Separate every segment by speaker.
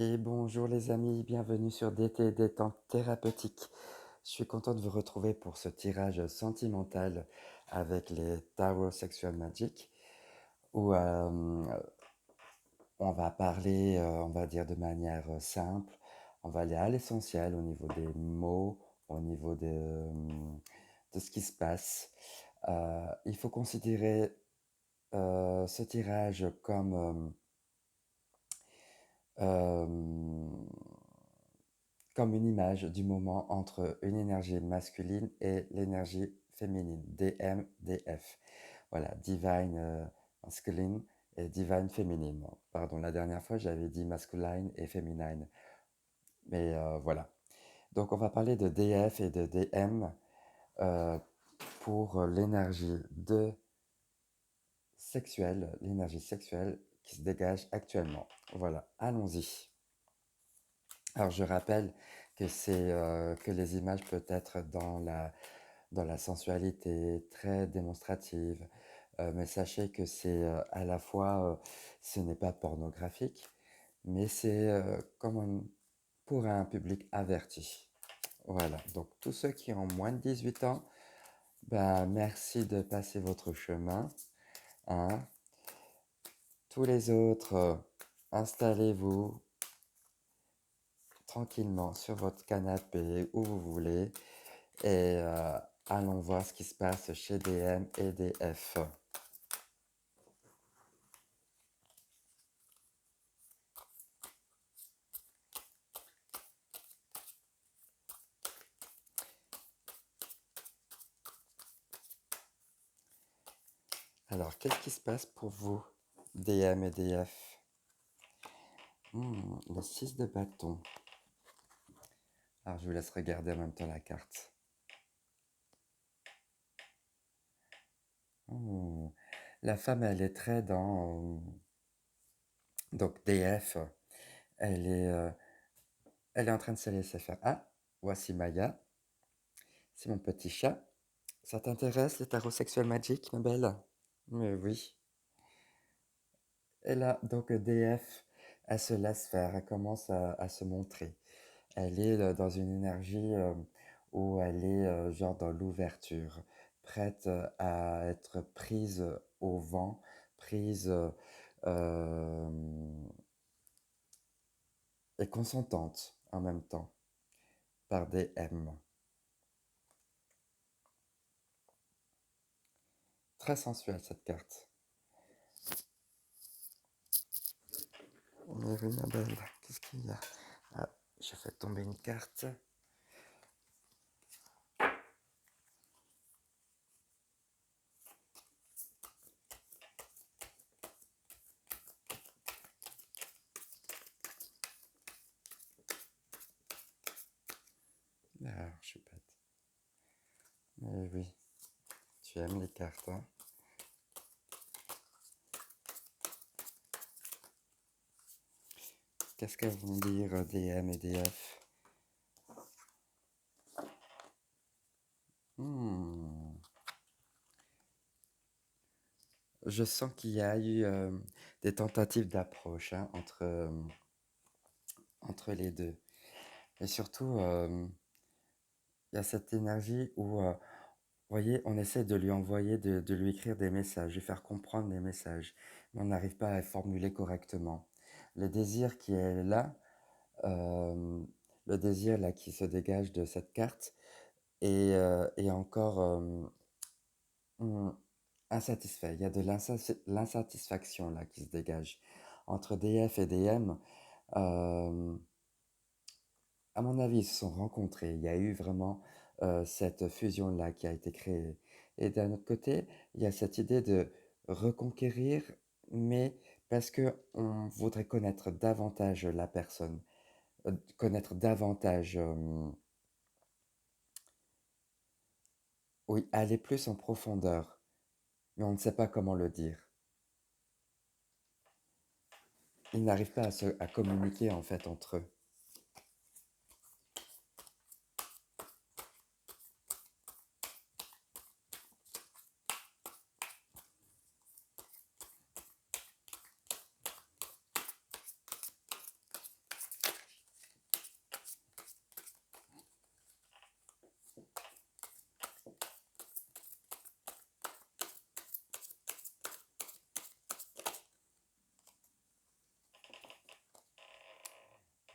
Speaker 1: Et bonjour les amis, bienvenue sur DT Détente Thérapeutique. Je suis content de vous retrouver pour ce tirage sentimental avec les Tarot Sexual Magic où on va parler, on va dire de manière simple, on va aller à l'essentiel au niveau des mots, au niveau de ce qui se passe. Il faut considérer ce tirage euh, comme une image du moment entre une énergie masculine et l'énergie féminine, DM, DF. Voilà, Divine Masculine et Divine Féminine. Pardon, la dernière fois j'avais dit masculine et féminine, mais voilà. Donc on va parler de DF et de DM euh, pour l'énergie sexuelle qui se dégage actuellement. Voilà, allons-y. Alors je rappelle que les images peuvent être dans la sensualité très démonstrative, mais sachez que c'est à la fois ce n'est pas pornographique, mais c'est pour un public averti. Voilà, donc tous ceux qui ont moins de 18 ans, ben, merci de passer votre chemin, hein. Tous les autres, installez-vous tranquillement sur votre canapé où vous voulez et allons voir ce qui se passe chez DM et DF. Alors, qu'est-ce qui se passe pour vous, DM et DF? Le 6 de bâton. Alors, je vous laisse regarder en même temps la carte. Hmm, La femme, elle est très dans... donc, DF, elle est, euh, elle est en train de se laisser faire. Ah, voici Maya. C'est mon petit chat. Ça t'intéresse, les tarots sexuels magiques, ma belle? Mais oui. Et là, donc DF, elle se laisse faire, elle commence à se montrer. Elle est dans une énergie où elle est genre dans l'ouverture, prête à être prise au vent, prise euh, et consentante en même temps par des M. Très sensuelle cette carte. Mais oui, ma belle, qu'est-ce qu'il y a? Ah, j'ai fait tomber une carte. Ah, je suis bête. Mais oui, tu aimes les cartes, hein? Qu'est-ce qu'elles vont dire DM et DF? Hmm. Je sens qu'il y a eu des tentatives d'approche hein, entre les deux. Et surtout, il y a cette énergie où, vous voyez, on essaie de lui envoyer, de lui écrire des messages, lui faire comprendre des messages, mais on n'arrive pas à les formuler correctement. Le désir qui est là, euh, le désir là qui se dégage de cette carte est encore hmm, insatisfait. Il y a de l'insatisfaction là qui se dégage entre DF et DM. euh, à mon avis, ils se sont rencontrés. Il y a eu vraiment cette fusion-là qui a été créée. Et d'un autre côté, il y a cette idée de reconquérir, mais parce que on voudrait connaître davantage la personne, connaître davantage, oui, aller plus en profondeur, mais on ne sait pas comment le dire. Ils n'arrivent pas à communiquer en fait entre eux.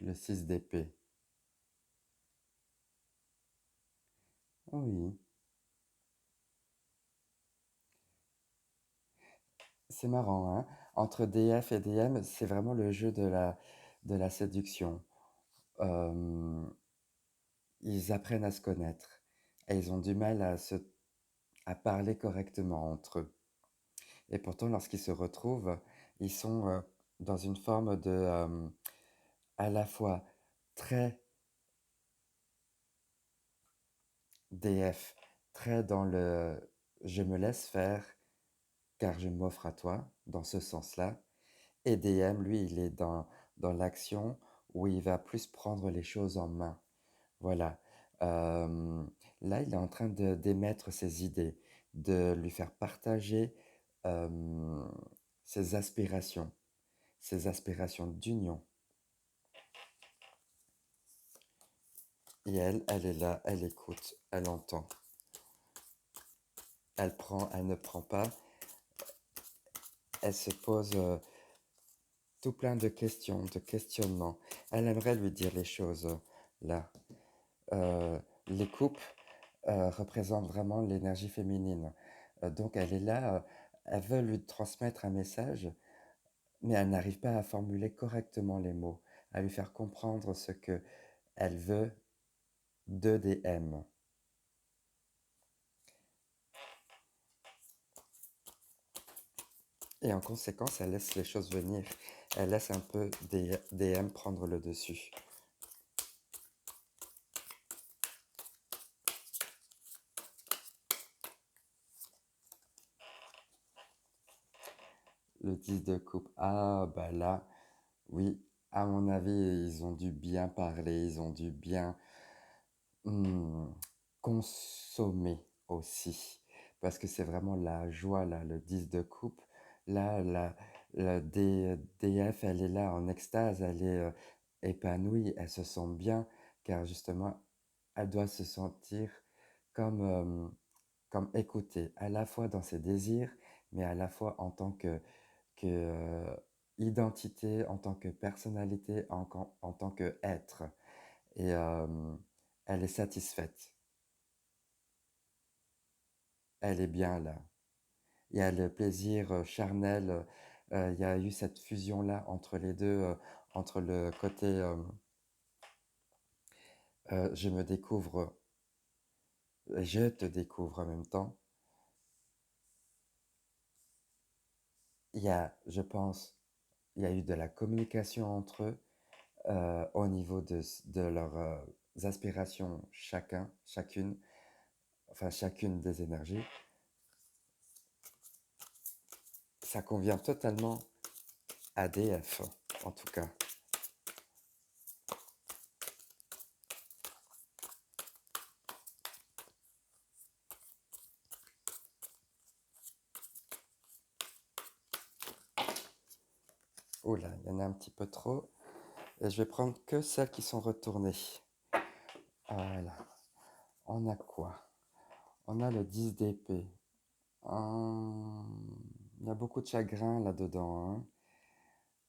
Speaker 1: Le 6 d'épée. Oui, c'est marrant, hein. Entre DF et DM, c'est vraiment le jeu de la séduction. Euh, Ils apprennent à se connaître et ils ont du mal à parler correctement entre eux. Et pourtant, lorsqu'ils se retrouvent, ils sont dans une forme de, à la fois très DF, très dans le je me laisse faire car je m'offre à toi, dans ce sens-là. Et DM, lui, il est dans l'action où il va plus prendre les choses en main. Voilà. Euh, Là, il est en train d'émettre ses idées, de lui faire partager euh, ses aspirations d'union. Et elle est là, elle écoute, elle entend. Elle prend, elle ne prend pas, elle se pose tout plein de questions, de questionnements. Elle aimerait lui dire les choses là. Les coupes représentent vraiment l'énergie féminine. Donc elle est là, elle veut lui transmettre un message, mais elle n'arrive pas à formuler correctement les mots, à lui faire comprendre ce que elle veut de DM. Et en conséquence, elle laisse les choses venir. Elle laisse un peu DM prendre le dessus. Le 10 de coupe. Ah, bah là, oui, à mon avis, ils ont dû bien parler, ils ont dû bien hmm, consommer aussi. Parce que c'est vraiment la joie, là, le 10 de coupe. Là, la DF, elle est là en extase, elle est épanouie, elle se sent bien, car justement, elle doit se sentir comme, comme écoutée, à la fois dans ses désirs, mais à la fois en tant que identité, en tant que personnalité, en tant que être. Et elle est satisfaite, elle est bien là. Il y a le plaisir charnel, il y a eu cette fusion-là entre les deux, entre le côté je me découvre, je te découvre en même temps. Il y a, je pense, il y a eu de la communication entre eux au niveau de leurs aspirations chacun, chacune, enfin chacune des énergies. Ça convient totalement à DF, en tout cas. Oh là, il y en a un petit peu trop. Et je vais prendre que celles qui sont retournées. Voilà. On a quoi? On a le 10 d'épée. Il y a beaucoup de chagrin là-dedans,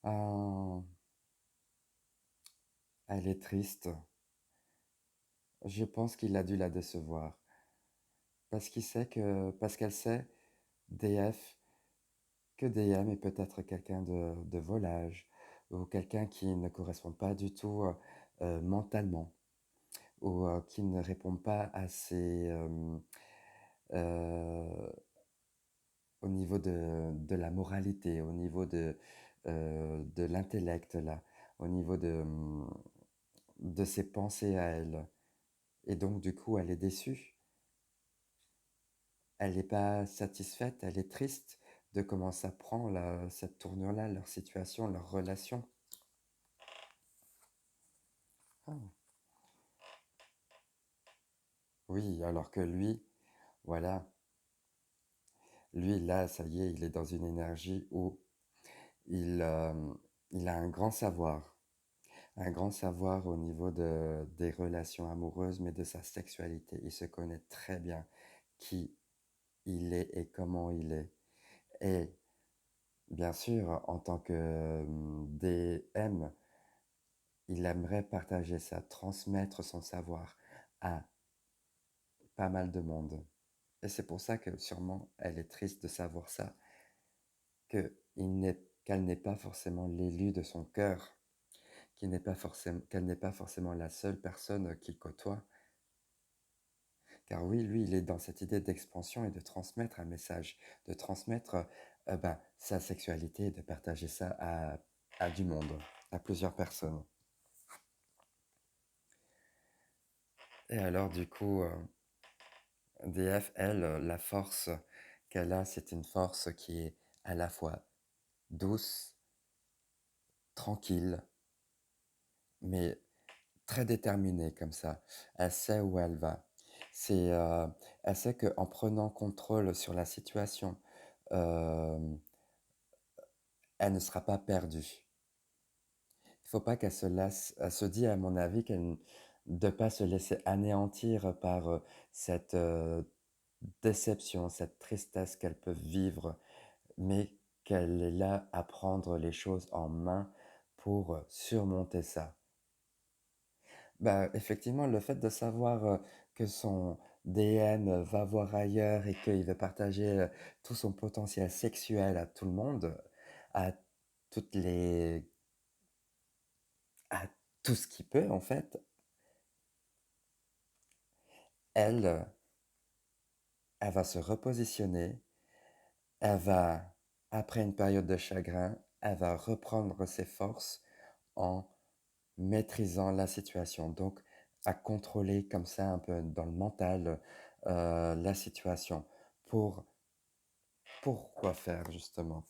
Speaker 1: hein. Elle est triste. Je pense qu'il a dû la décevoir. Parce qu'elle sait, DF, que DM est peut-être quelqu'un de volage, ou quelqu'un qui ne correspond pas du tout mentalement, ou qui ne répond pas à ses, euh, au niveau de la moralité, au niveau de l'intellect, là, au niveau de ses pensées à elle. Et donc, du coup, elle est déçue. Elle n'est pas satisfaite, elle est triste de comment ça prend là, cette tournure-là, leur situation, leur relation. Ah, oui, alors que lui, voilà, lui, là, ça y est, il est dans une énergie où il, il a un grand savoir au niveau des relations amoureuses, mais de sa sexualité. Il se connaît très bien qui il est et comment il est. Et bien sûr, en tant que DM, il aimerait partager ça, transmettre son savoir à pas mal de monde. Et c'est pour ça que sûrement elle est triste de savoir ça, qu'elle n'est pas forcément l'élu de son cœur, qu'elle n'est pas forcément la seule personne qu'il côtoie. Car oui, lui, il est dans cette idée d'expansion et de transmettre un message, de transmettre sa sexualité et de partager ça à du monde, à plusieurs personnes. Et alors, du coup, DF, elle, la force qu'elle a, c'est une force qui est à la fois douce, tranquille, mais très déterminée comme ça. Elle sait où elle va. C'est, elle sait qu'en prenant contrôle sur la situation, euh, elle ne sera pas perdue. Il faut pas qu'elle se laisse, elle se dit à mon avis qu'elle de pas se laisser anéantir par cette déception, cette tristesse qu'elle peut vivre, mais qu'elle est là à prendre les choses en main pour surmonter ça. Bah, effectivement, le fait de savoir que son DM va voir ailleurs et qu'il veut partager tout son potentiel sexuel à tout le monde, à toutes les, à tout ce qu'il peut en fait, elle, elle va se repositionner, elle va, après une période de chagrin, elle va reprendre ses forces en maîtrisant la situation. Donc, à contrôler comme ça un peu dans le mental la situation. Pour, Pourquoi faire justement?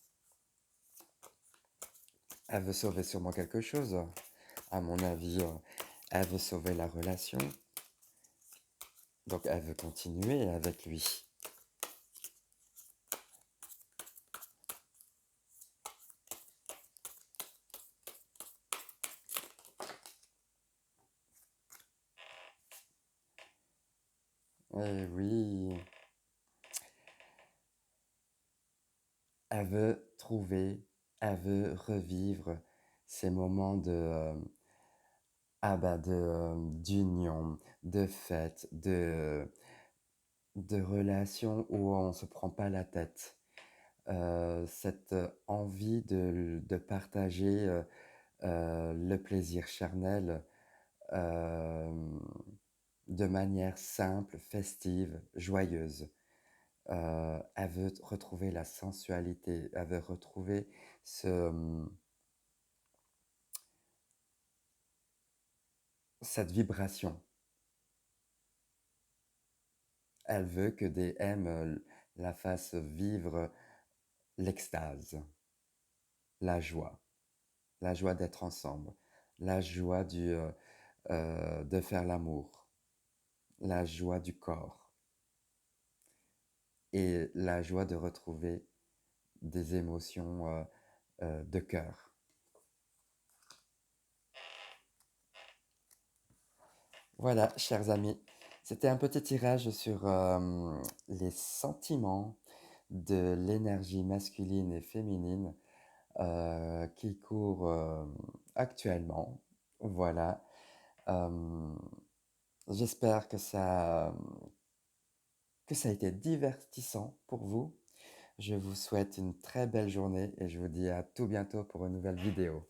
Speaker 1: Elle veut sauver sûrement quelque chose. À mon avis, elle veut sauver la relation. Donc, elle veut continuer avec lui. Eh oui, elle veut trouver, elle veut revivre ces moments d'union, de fête, de relation où on ne se prend pas la tête. Cette envie de partager le plaisir charnel euh, de manière simple, festive, joyeuse. Elle veut retrouver la sensualité, elle veut retrouver ce, cette vibration. Elle veut que DM la fasse vivre l'extase, la joie d'être ensemble, la joie de faire l'amour, la joie du corps et la joie de retrouver des émotions de cœur. Voilà, chers amis, c'était un petit tirage sur les sentiments de l'énergie masculine et féminine qui court actuellement. Voilà. Euh, J'espère que ça a été divertissant pour vous. Je vous souhaite une très belle journée et je vous dis à tout bientôt pour une nouvelle vidéo.